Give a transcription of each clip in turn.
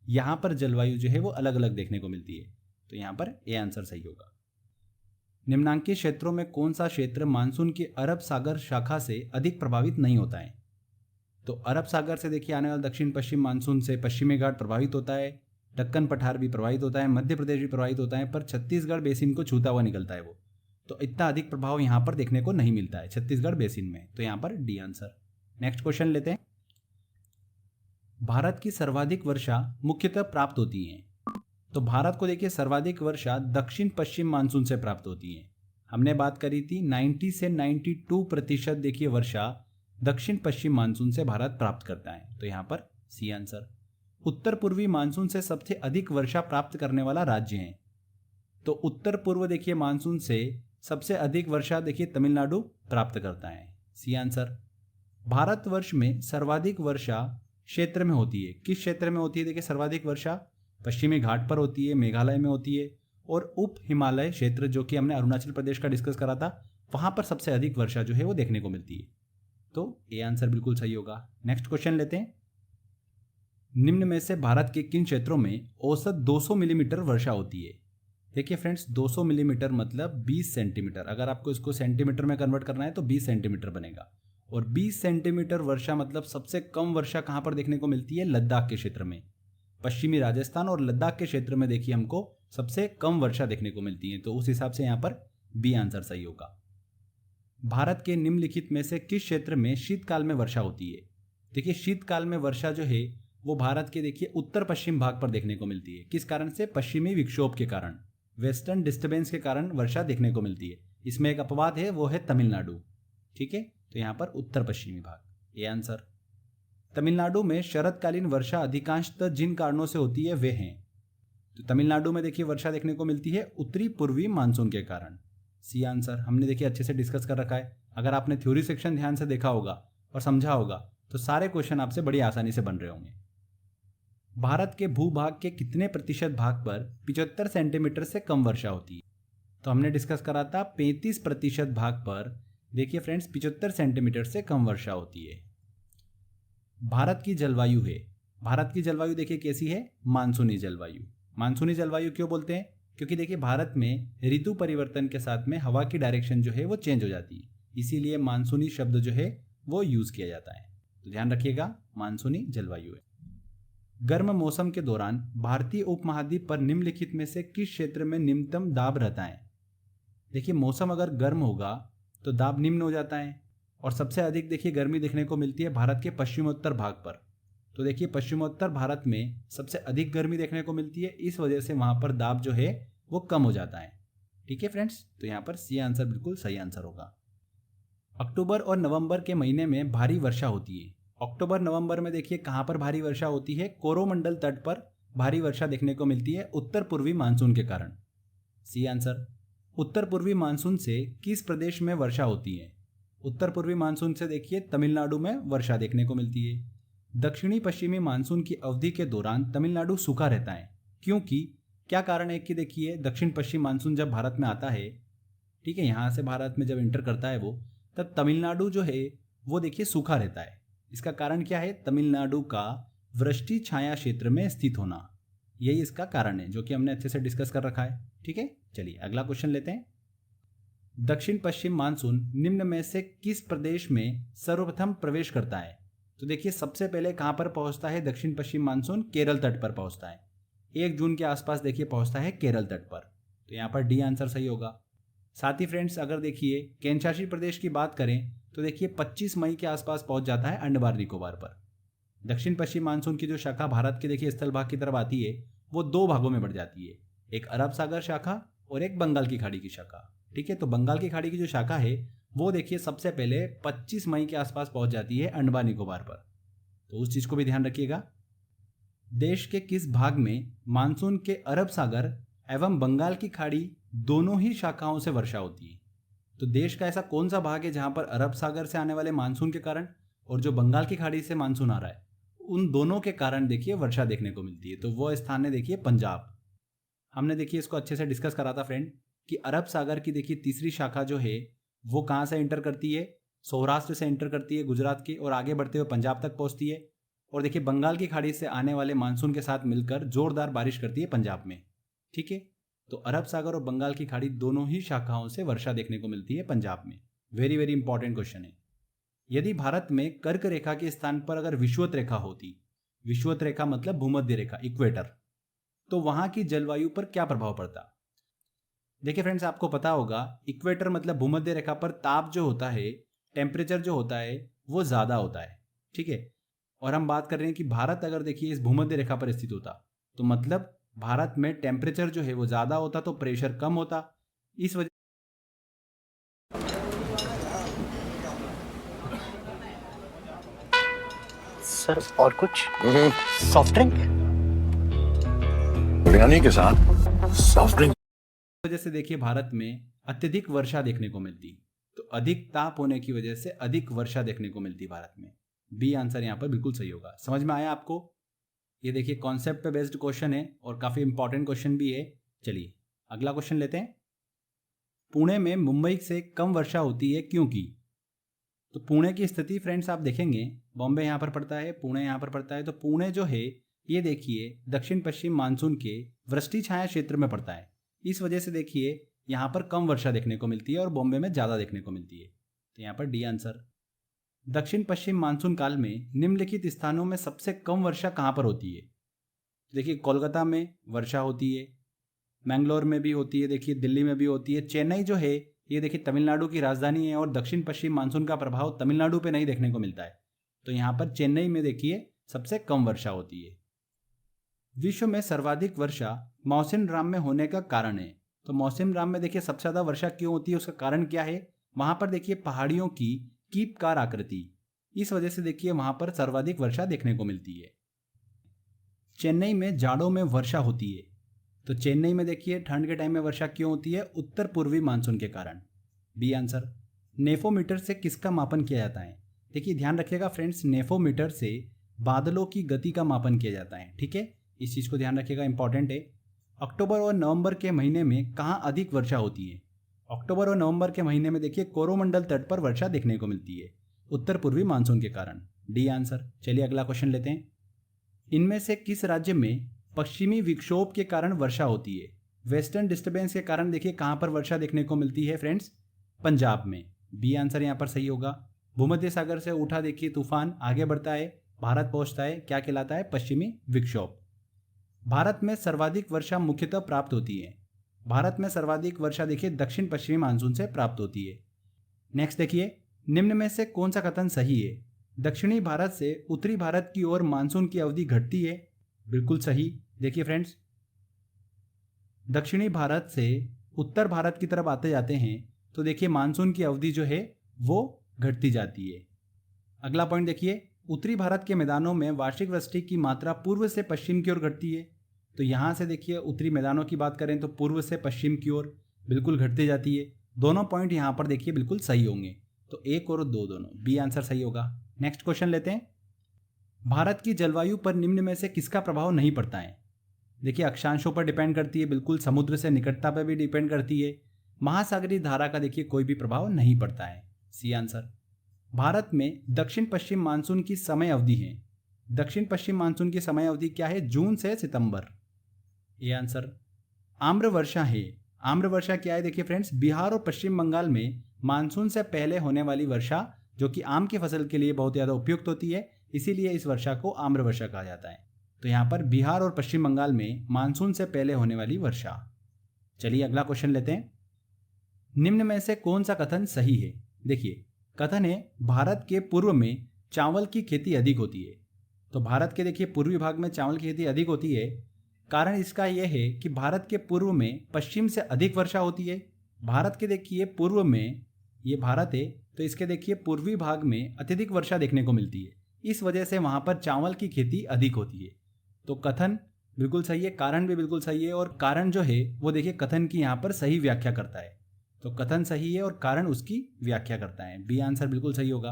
यहाँ पर जलवायु जो है वो अलग अलग देखने को मिलती है। तो यहाँ पर ए आंसर सही होगा। निम्नांकित क्षेत्रों में कौन सा क्षेत्र मानसून की अरब सागर शाखा से अधिक प्रभावित नहीं होता है? तो अरब सागर से देखिए आने वाला दक्षिण पश्चिम मानसून से पश्चिमी घाट प्रभावित होता है, दक्कन पठार भी प्रभावित होता है, मध्य प्रदेश भी प्रभावित होता है, पर छत्तीसगढ़ बेसिन को छूता हुआ निकलता है वो। तो इतना अधिक प्रभाव यहाँ पर देखने को नहीं मिलता है छत्तीसगढ़ बेसिन में। तो यहाँ पर डी आंसर। नेक्स्ट क्वेश्चन लेते हैं। भारत की सर्वाधिक वर्षा मुख्यतः प्राप्त होती है। तो भारत को देखिए सर्वाधिक वर्षा दक्षिण पश्चिम मानसून से प्राप्त होती है। हमने बात करी थी 90 से 92% देखिए वर्षा दक्षिण पश्चिम मानसून से भारत प्राप्त करता है। तो यहाँ पर सी आंसर। उत्तर पूर्वी मानसून से सबसे अधिक वर्षा प्राप्त करने वाला राज्य है। तो उत्तर पूर्व देखिए मानसून से सबसे अधिक वर्षा देखिए तमिलनाडु प्राप्त करता है। C answer. भारतवर्ष में सर्वाधिक वर्षा क्षेत्र में होती है। किस क्षेत्र में होती है देखिए सर्वाधिक वर्षा? पश्चिमी घाट पर होती है, मेघालय में होती है, और उप हिमालय क्षेत्र जो कि हमने अरुणाचल प्रदेश का डिस्कस करा था, वहां पर सबसे अधिक वर्षा जो है वो देखने को मिलती है। तो ए आंसर बिल्कुल सही होगा। नेक्स्ट क्वेश्चन लेते हैं। निम्न में से भारत के किन क्षेत्रों में औसत 200 मिलीमीटर वर्षा होती है? देखिए फ्रेंड्स 200 मिलीमीटर मतलब 20 सेंटीमीटर। अगर आपको इसको सेंटीमीटर में कन्वर्ट करना है तो 20 सेंटीमीटर बनेगा। और 20 सेंटीमीटर वर्षा मतलब सबसे कम वर्षा कहां पर देखने को मिलती है? लद्दाख के क्षेत्र में। पश्चिमी राजस्थान और लद्दाख के क्षेत्र में देखिए हमको सबसे कम वर्षा देखने को मिलती है। तो उस हिसाब से यहाँ पर बी आंसर सही होगा। भारत के निम्नलिखित में से किस क्षेत्र में शीतकाल में वर्षा होती है? देखिए शीतकाल में वर्षा जो है वो भारत के देखिए उत्तर पश्चिम भाग पर देखने को मिलती है। किस कारण से? पश्चिमी विक्षोभ के कारण, वेस्टर्न डिस्टर्बेंस के कारण वर्षा देखने को मिलती है। इसमें एक अपवाद है, वो है तमिलनाडु। ठीक है, तो यहाँ पर उत्तर पश्चिमी भाग। A answer. तमिलनाडु में शरतकालीन वर्षा अधिकांशतः जिन कारणों से होती है वे हैं। तो तमिलनाडु में देखिए वर्षा देखने को मिलती है उत्तरी पूर्वी मानसून के कारण। C answer. हमने देखिए अच्छे से डिस्कस कर रखा है। अगर आपने थ्योरी सेक्शन ध्यान से देखा होगा और समझा होगा तो सारे क्वेश्चन आपसे बड़ी आसानी से बन रहे होंगे। भारत के भूभाग के कितने प्रतिशत भाग पर 75 सेंटीमीटर से कम वर्षा होती है? तो हमने डिस्कस करा था 35% भाग पर देखिए फ्रेंड्स 75 सेंटीमीटर से कम वर्षा होती है। भारत की जलवायु है। भारत की जलवायु देखिए कैसी है? मानसूनी जलवायु। मानसूनी जलवायु क्यों बोलते हैं? क्योंकि देखिए भारत में ऋतु परिवर्तन के साथ में हवा की डायरेक्शन जो है वो चेंज हो जाती है, इसीलिए मानसूनी शब्द जो है वो यूज किया जाता है। तो ध्यान रखिएगा, मानसूनी जलवायु है। गर्म मौसम के दौरान भारतीय उपमहाद्वीप पर निम्नलिखित में से किस क्षेत्र में निम्नतम दाब रहता है? देखिए मौसम अगर गर्म होगा तो दाब निम्न हो जाता है, और सबसे अधिक देखिए गर्मी देखने को मिलती है भारत के पश्चिमोत्तर भाग पर। तो देखिए पश्चिमोत्तर भारत में सबसे अधिक गर्मी देखने को मिलती है, इस वजह से वहां पर दाब जो है वो कम हो जाता है। ठीक है फ्रेंड्स, तो यहाँ पर सी आंसर बिल्कुल सही आंसर होगा। अक्टूबर और नवंबर के महीने में भारी वर्षा होती है। अक्टूबर नवंबर में देखिए कहां पर भारी वर्षा होती है? कोरोमंडल तट पर भारी वर्षा देखने को मिलती है उत्तर पूर्वी मानसून के कारण। C answer. उत्तर पूर्वी मानसून से किस प्रदेश में वर्षा होती है? उत्तर पूर्वी मानसून से देखिए तमिलनाडु में वर्षा देखने को मिलती है। दक्षिणी पश्चिमी मानसून की अवधि के दौरान तमिलनाडु सूखा रहता है, क्योंकि क्या कारण है कि देखिए दक्षिण पश्चिम मानसून जब भारत में आता है, ठीक है, यहाँ से भारत में जब इंटर करता है वो, तब तमिलनाडु जो है वो देखिए सूखा रहता है। इसका कारण क्या है? तमिलनाडु का वृष्टि छाया क्षेत्र में स्थित होना, यही इसका कारण है, जो कि हमने अच्छे से डिस्कस कर रखा है। ठीक है, चलिए अगला क्वेश्चन लेते हैं। दक्षिण पश्चिम मानसून निम्न में से किस प्रदेश में सर्वप्रथम प्रवेश करता है? तो देखिए सबसे पहले कहां पर पहुंचता है दक्षिण पश्चिम मानसून? केरल तट पर पहुंचता है। 1 जून के आसपास देखिए पहुंचता है केरल तट पर। तो यहां पर डी आंसर सही होगा। साथ ही फ्रेंड्स अगर देखिए केंद्रशासित प्रदेश की बात करें तो देखिए 25 मई के आसपास पहुंच जाता है अंडमान निकोबार पर। दक्षिण पश्चिम मानसून की जो शाखा भारत के देखिए स्थल भाग की तरफ आती है वो 2 भागों में बढ़ जाती है, एक अरब सागर शाखा और एक बंगाल की खाड़ी की शाखा। ठीक है, तो बंगाल की खाड़ी की जो शाखा है वो देखिए सबसे पहले 25 मई के आसपास पहुंच जाती है अंडमान निकोबार पर। तो उस चीज को भी ध्यान रखिएगा। देश के किस भाग में मानसून के अरब सागर एवं बंगाल की खाड़ी दोनों ही शाखाओं से वर्षा होती है? तो देश का ऐसा कौन सा भाग है जहां पर अरब सागर से आने वाले मानसून के कारण और जो बंगाल की खाड़ी से मानसून आ रहा है उन दोनों के कारण देखिए वर्षा देखने को मिलती है? तो वो स्थान है देखिए पंजाब। हमने देखिए इसको अच्छे से डिस्कस करा था फ्रेंड कि अरब सागर की देखिए तीसरी शाखा जो है वो कहाँ से एंटर करती है? सौराष्ट्र से एंटर करती है गुजरात के, और आगे बढ़ते हुए पंजाब तक पहुंचती है। और देखिए बंगाल की खाड़ी से आने वाले मानसून के साथ मिलकर जोरदार बारिश करती है पंजाब में। ठीक है, तो अरब सागर और बंगाल की खाड़ी दोनों ही शाखाओं से वर्षा देखने को मिलती है पंजाब में। वेरी वेरी इंपॉर्टेंट क्वेश्चन है। यदि भारत में कर्क रेखा के स्थान पर अगर विषुवत रेखा होती, विषुवत रेखा मतलब भूमध्य रेखा, इक्वेटर, तो वहां की जलवायु पर क्या प्रभाव पड़ता? देखिए फ्रेंड्स, आपको पता होगा इक्वेटर मतलब भूमध्य रेखा पर ताप जो होता है, टेम्परेचर जो होता है वो ज्यादा होता है। ठीक है, और हम बात कर रहे हैं कि भारत अगर देखिए इस भूमध्य रेखा पर स्थित होता, तो मतलब भारत में टेम्परेचर जो है वो ज्यादा होता तो प्रेशर कम होता। इस वजह सर और कुछ सॉफ्ट ड्रिंक बिरयानी के साथ सॉफ्ट ड्रिंक। वजह से देखिए भारत में अत्यधिक वर्षा देखने को मिलती, तो अधिक ताप होने की वजह से अधिक वर्षा देखने को मिलती भारत में। बी आंसर यहाँ पर बिल्कुल सही होगा। समझ में आया आपको? ये देखिए कॉन्सेप्ट पे बेस्ड क्वेश्चन है और काफी इंपॉर्टेंट क्वेश्चन भी है। चलिए अगला क्वेश्चन लेते हैं। पुणे में मुंबई से कम वर्षा होती है क्योंकि? तो पुणे की स्थिति फ्रेंड्स आप देखेंगे, बॉम्बे यहाँ पर पड़ता है, पुणे यहाँ पर पड़ता है, तो पुणे जो है ये देखिए दक्षिण पश्चिम मानसून के वृष्टि छाया क्षेत्र में पड़ता है। इस वजह से देखिए यहाँ पर कम वर्षा देखने को मिलती है और बॉम्बे में ज़्यादा देखने को मिलती है। तो यहाँ पर डी आंसर। दक्षिण पश्चिम मानसून काल में निम्नलिखित स्थानों में सबसे कम वर्षा कहाँ पर होती है? देखिए कोलकाता में वर्षा होती है, मैंगलोर में भी होती है, देखिए दिल्ली में भी होती है, चेन्नई जो है ये देखिए तमिलनाडु की राजधानी है और दक्षिण पश्चिम मानसून का प्रभाव तमिलनाडु पे नहीं देखने को मिलता है, तो यहाँ पर चेन्नई में देखिए सबसे कम वर्षा होती है। विश्व में सर्वाधिक वर्षा मौसिन राम में होने का कारण है, तो मौसिन राम में देखिए सबसे ज्यादा वर्षा क्यों होती है, उसका कारण क्या है? वहां पर देखिए पहाड़ियों की कीपकार आकृति, इस वजह से देखिए वहां पर सर्वाधिक वर्षा देखने को मिलती है। चेन्नई में जाड़ों में वर्षा होती है, तो चेन्नई में देखिए ठंड के टाइम में वर्षा क्यों होती है? उत्तर पूर्वी मानसून के कारण। B answer. नेफोमीटर से किसका मापन किया जाता है? देखिए ध्यान रखिएगा फ्रेंड्स, नेफोमीटर से बादलों की गति का मापन किया जाता है। ठीक है, इस चीज को ध्यान रखिएगा, इंपॉर्टेंट है। अक्टूबर और नवंबर के महीने में कहाँ अधिक वर्षा होती है? अक्टूबर और नवंबर के महीने में देखिए कोरोमंडल तट पर वर्षा देखने को मिलती है, उत्तर पूर्वी मानसून के कारण। D answer. चलिए अगला क्वेश्चन लेते हैं। इनमें से किस राज्य में पश्चिमी विक्षोभ के कारण वर्षा होती है? वेस्टर्न डिस्टर्बेंस के कारण देखिए कहां पर वर्षा देखने को मिलती है फ्रेंड्स? पंजाब में। बी आंसर यहां पर सही होगा। भूमध्य सागर से उठा देखिए तूफान आगे बढ़ता है, भारत पहुंचता है, क्या कहलाता है? पश्चिमी विक्षोभ। भारत में सर्वाधिक वर्षा मुख्यतः प्राप्त होती है, भारत में सर्वाधिक वर्षा देखिए दक्षिण पश्चिमी मानसून से प्राप्त होती है। नेक्स्ट देखिए, निम्न में से कौन सा कथन सही है? दक्षिणी भारत से उत्तरी भारत की ओर मानसून की अवधि घटती है। बिल्कुल सही। देखिए फ्रेंड्स, दक्षिणी भारत से उत्तर भारत की तरफ आते जाते हैं तो देखिए मानसून की अवधि जो है वो घटती जाती है। अगला पॉइंट देखिए, उत्तरी भारत के मैदानों में वार्षिक वृष्टि की मात्रा पूर्व से पश्चिम की ओर घटती है, तो यहां से देखिए उत्तरी मैदानों की बात करें तो पूर्व से पश्चिम की ओर बिल्कुल घटती जाती है। दोनों पॉइंट यहां पर देखिए बिल्कुल सही होंगे, तो एक और दो दोनों, बी आंसर सही होगा। नेक्स्ट क्वेश्चन लेते हैं। भारत की जलवायु पर निम्न में से किसका प्रभाव नहीं पड़ता है? देखिए अक्षांशों पर डिपेंड करती है, बिल्कुल समुद्र से निकटता पर भी डिपेंड करती है, महासागरीय धारा का देखिए कोई भी प्रभाव नहीं पड़ता है। C answer. भारत में दक्षिण पश्चिम मानसून की समय अवधि है, दक्षिण पश्चिम मानसून की समय अवधि क्या है? जून से सितंबर। ये आंसर। आम्र वर्षा है, आम्र वर्षा क्या है? देखिए फ्रेंड्स, बिहार और पश्चिम बंगाल में मानसून से पहले होने वाली वर्षा जो कि आम की फसल के लिए बहुत ज़्यादा उपयुक्त होती है, इसीलिए इस वर्षा को आम्र वर्षा कहा जाता है। तो यहाँ पर बिहार और पश्चिम बंगाल में मानसून से पहले होने वाली वर्षा। चलिए अगला क्वेश्चन लेते हैं। निम्न में से कौन सा कथन सही है? देखिए कथन है भारत के पूर्व में चावल की खेती अधिक होती है, तो भारत के देखिए पूर्वी भाग में चावल की खेती अधिक होती है। कारण इसका यह है कि भारत के पूर्व में पश्चिम से अधिक वर्षा होती है। भारत के देखिए पूर्व में, ये भारत है तो इसके देखिए पूर्वी भाग में अत्यधिक वर्षा देखने को मिलती है, इस वजह से वहां पर चावल की खेती अधिक होती है। तो कथन बिल्कुल सही है, कारण भी बिल्कुल सही है, और कारण जो है वो देखिए कथन की यहाँ पर सही व्याख्या करता है। तो कथन सही है और कारण उसकी व्याख्या करता है। बी आंसर बिल्कुल सही होगा।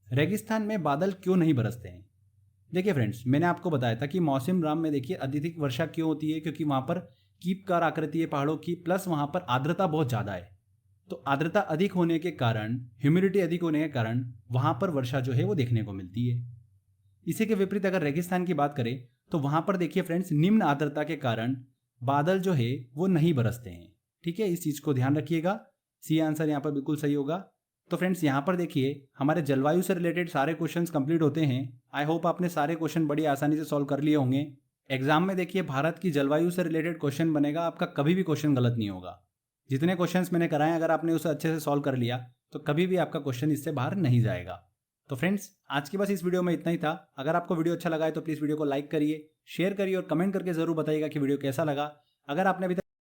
रेगिस्तान में बादल क्यों नहीं बरसते हैं? देखिए फ्रेंड्स, मैंने आपको बताया था कि मौसम राम में देखिए अत्यधिक वर्षा क्यों होती है, क्योंकि वहां पर कीपकार आकृति है पहाड़ों की, प्लस वहां पर आर्द्रता बहुत ज्यादा है। तो आर्द्रता अधिक होने के कारण, ह्यूमिडिटी अधिक होने के कारण वहां पर वर्षा जो है वो देखने को मिलती है। इसी के विपरीत अगर रेगिस्तान की बात करें तो वहां पर देखिए फ्रेंड्स, निम्न आर्द्रता के कारण बादल जो है वो नहीं बरसते हैं। ठीक है, इस चीज को ध्यान रखिएगा। सी आंसर यहाँ पर बिल्कुल सही होगा। तो फ्रेंड्स यहाँ पर देखिए हमारे जलवायु से रिलेटेड सारे क्वेश्चंस कंप्लीट होते हैं। आई होप आपने सारे क्वेश्चन बड़ी आसानी से सॉल्व कर लिए होंगे। एग्जाम में देखिए भारत की जलवायु से रिलेटेड क्वेश्चन बनेगा, आपका कभी भी क्वेश्चन गलत नहीं होगा। जितने क्वेश्चंस मैंने कराए अगर आपने उसे अच्छे से सॉल्व कर लिया तो कभी भी आपका क्वेश्चन इससे बाहर नहीं जाएगा। तो फ्रेंड्स आज की बस इस वीडियो में इतना ही था। अगर आपको वीडियो अच्छा लगा है तो प्लीज़ वीडियो को लाइक करिए, शेयर करिए और कमेंट करके जरूर बताइएगा कि वीडियो कैसा लगा। अगर आपने अभी तक